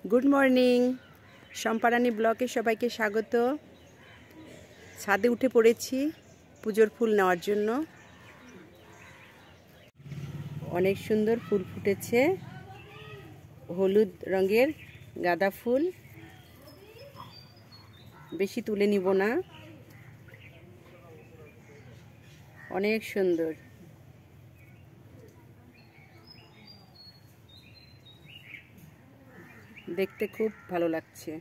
Good morning शम्पारानी ब्लगे सबाइके स्वागत। छादे उठे पड़ेছি पुजोर full नेওয়ার জন্য। অনেক সুন্দর ফুল ফুটেছে, হলুদ রঙের গাঁদা ফুল। বেশি তুলে নিব না, অনেক সুন্দর। দেখতে খুব ভালো লাগছে।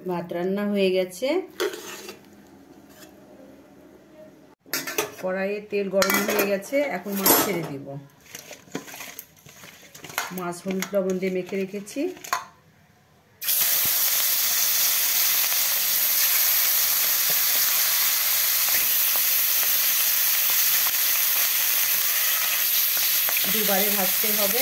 ভাত রান্না হয়ে গেছে, কড়াইয়ে তেল গরম হয়ে গেছে। এখন মাছ ছেড়ে দিব। মাছ হলুদ লবণ দিয়ে মেখে রেখেছি। দুবারে ভাজতে হবে।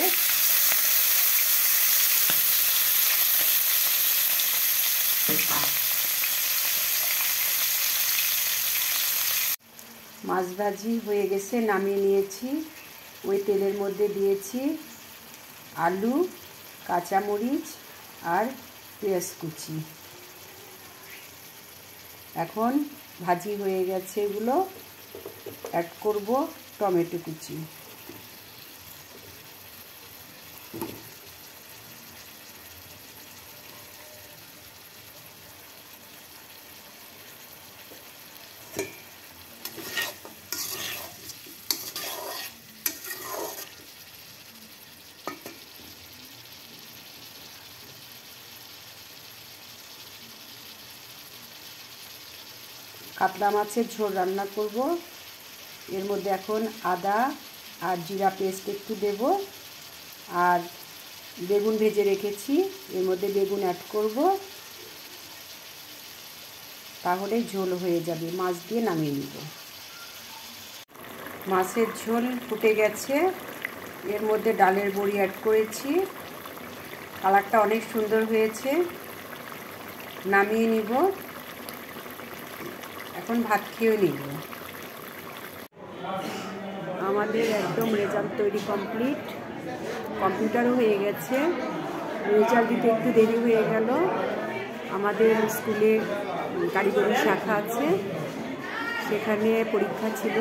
মাছ ভাজি হয়ে গেছে, নামিয়ে নিয়েছি। ওই তেলের মধ্যে দিয়েছি আলু, কাঁচামরিচ আর পেঁয়াজ কুচি। এখন ভাজি হয়ে গেছে, এগুলো অ্যাড করব টমেটো কুচি। কাতলা মাছের ঝোল রান্না করব। এর মধ্যে এখন আদা আর জিরা পেস্ট একটু দেব, আর বেগুন ভেজে রেখেছি, এর মধ্যে বেগুন অ্যাড করব। তাহলে ঝোল হয়ে যাবে, মাছ দিয়ে নামিয়ে নিব। মাছের ঝোল ফুটে গেছে, এর মধ্যে ডালের বড়ি অ্যাড করেছি। কালারটা অনেক সুন্দর হয়েছে, নামিয়ে নিব। এখন ভাত খেয়ে নিব। আমাদের একদম রেজাল্ট তৈরি কমপ্লিট। কম্পিউটারও হয়ে গেছে। রেজাল্ট দিতে একটু দেরি হয়ে গেল। আমাদের স্কুলে কারিগরি শাখা আছে, সেখানে পরীক্ষা ছিল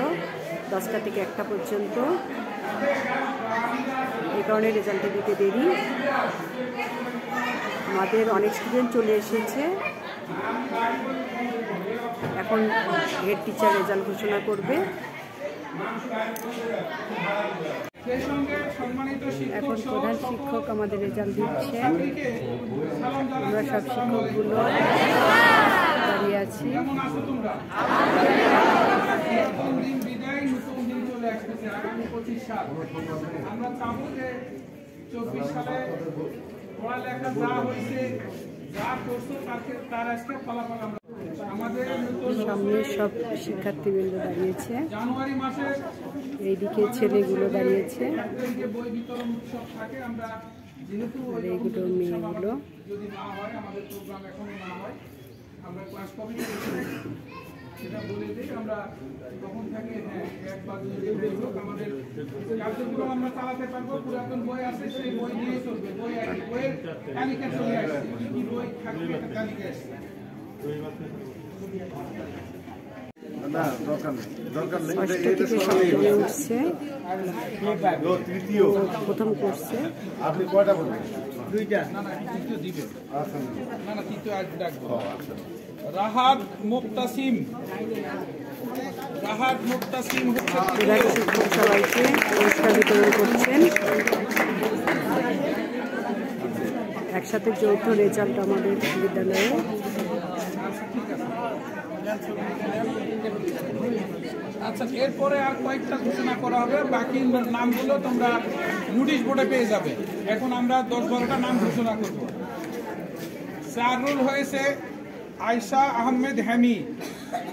10টা থেকে 1টা পর্যন্ত। এই কারণে রেজাল্টটা দিতে দেরি। আমাদের অনেক স্টুডেন্ট চলে এসেছে। এখন হেড টিচার রেজাল্ট ঘোষণা করবে। এখন প্রধান শিক্ষক আমাদের রেজাল্ট দিচ্ছে। আমরা সব শিক্ষকগুলো দাঁড়িয়ে আছি। সামনে সব শিক্ষার্থীবৃন্দ দাঁড়িয়েছে, এইদিকে ছেলেগুলো দাঁড়িয়েছে, আর এইগুলো মেয়েগুলো। সেটা বলে দিই আমরা তখন থেকে এক বা দুই আমাদের কার্যক্রম আমরা চালাতে পারবো। পুরাতন বই আছে, সেই বই নিয়ে চলবে। বই একই, বইয়ের তালিকা চলে আসছে, কি বই থাকবে একটা তালিকা আসছে। প্রথম করছে, আপনি কয়টা বলবেন? 2টা। না না, তৃতীয় দিবে। না না, তৃতীয় আজ ডাকবো। রাহাত মুক্তাসিম। রাহাত মুক্তাসিম সবাইকে পুরস্কার বিতরণ করছেন। একসাথে যৌথ রেজাল্ট আমাদের বিদ্যালয়ে। আচ্ছা, এরপরে আর কয়েকটা ঘোষণা করা হবে। বাকি নামগুলো তোমরা নোটিশ বোর্ডে পেয়ে যাবে। এখন আমরা 10-12টা নাম ঘোষণা করব। চারুল হয়েছে আয়শা আহমেদ হ্যামি।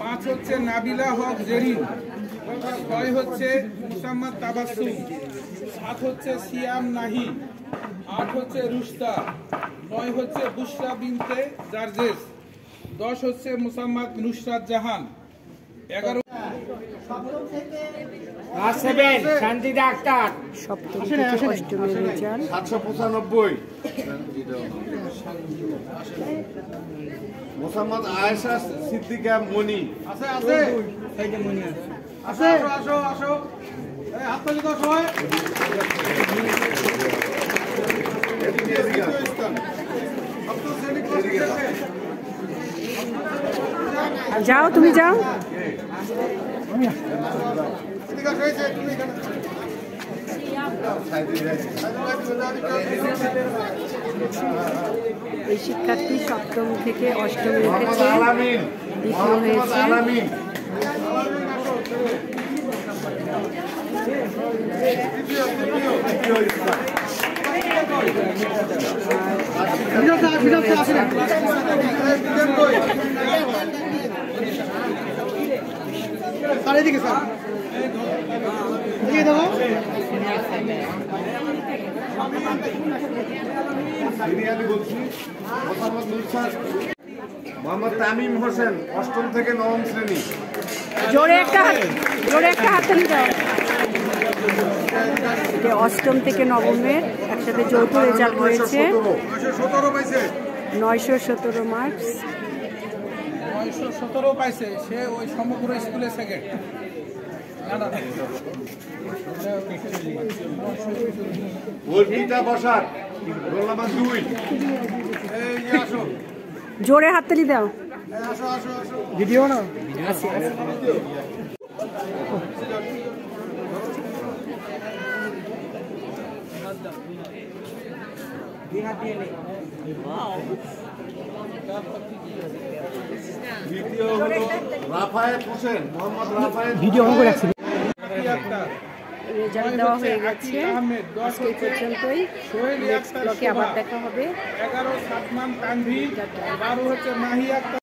5 হচ্ছে নাবিলা হক জেরিন। 6 হচ্ছে মুসাম্মদ তাবাসসুম। 7 হচ্ছে সিয়াম নাহি। 8 হচ্ছে রুশতা। 9 হচ্ছে বুশরা বিনতে জার্জেস। 10 হচ্ছে মুসাম্মদ নুসরাত জাহান। 11 শান্তিদা আক্তার সপ্তম থেকে অষ্টমের রেজাল্ট 795 মোহাম্মদ আয়েশা সিদ্দিকা মনি আছে আছে এইটা মনি আছে আসো আসো আসো এই হাত তুলে দাও সবাই যাও তুমি যাও। এই শিক্ষার্থী সপ্তম থেকে অষ্টমে উঠেছে, দ্বিতীয় হয়েছে। মোহাম্মদ তামিম হোসেন অষ্টম থেকে নবম শ্রেণী। জোরে একটা হাততালি দাও। অষ্টম থেকে নবমের একসাথে যৌথ রেজাল্ট হয়েছে, 917 মার্কস। 917 পাইছে, সে ওই সমগ্র স্কুলে সেকেন্ড। বসার রোল নাম্বার 2। জোরে হাততালি দাও। ভিডিও না দ্বিতীয় হলো রাফায়েত হোসেন, মোহাম্মদ রাফায়েত। ভিডিও অন করে রাখছি। রেজাল্ট দেওয়া হয়ে গেছে, আজকে পর্যন্তই। নেক্সট ব্লকে আবার দেখা হবে। 11 সাদমান তানভীর, 12 হচ্ছে মাহি আক্তার।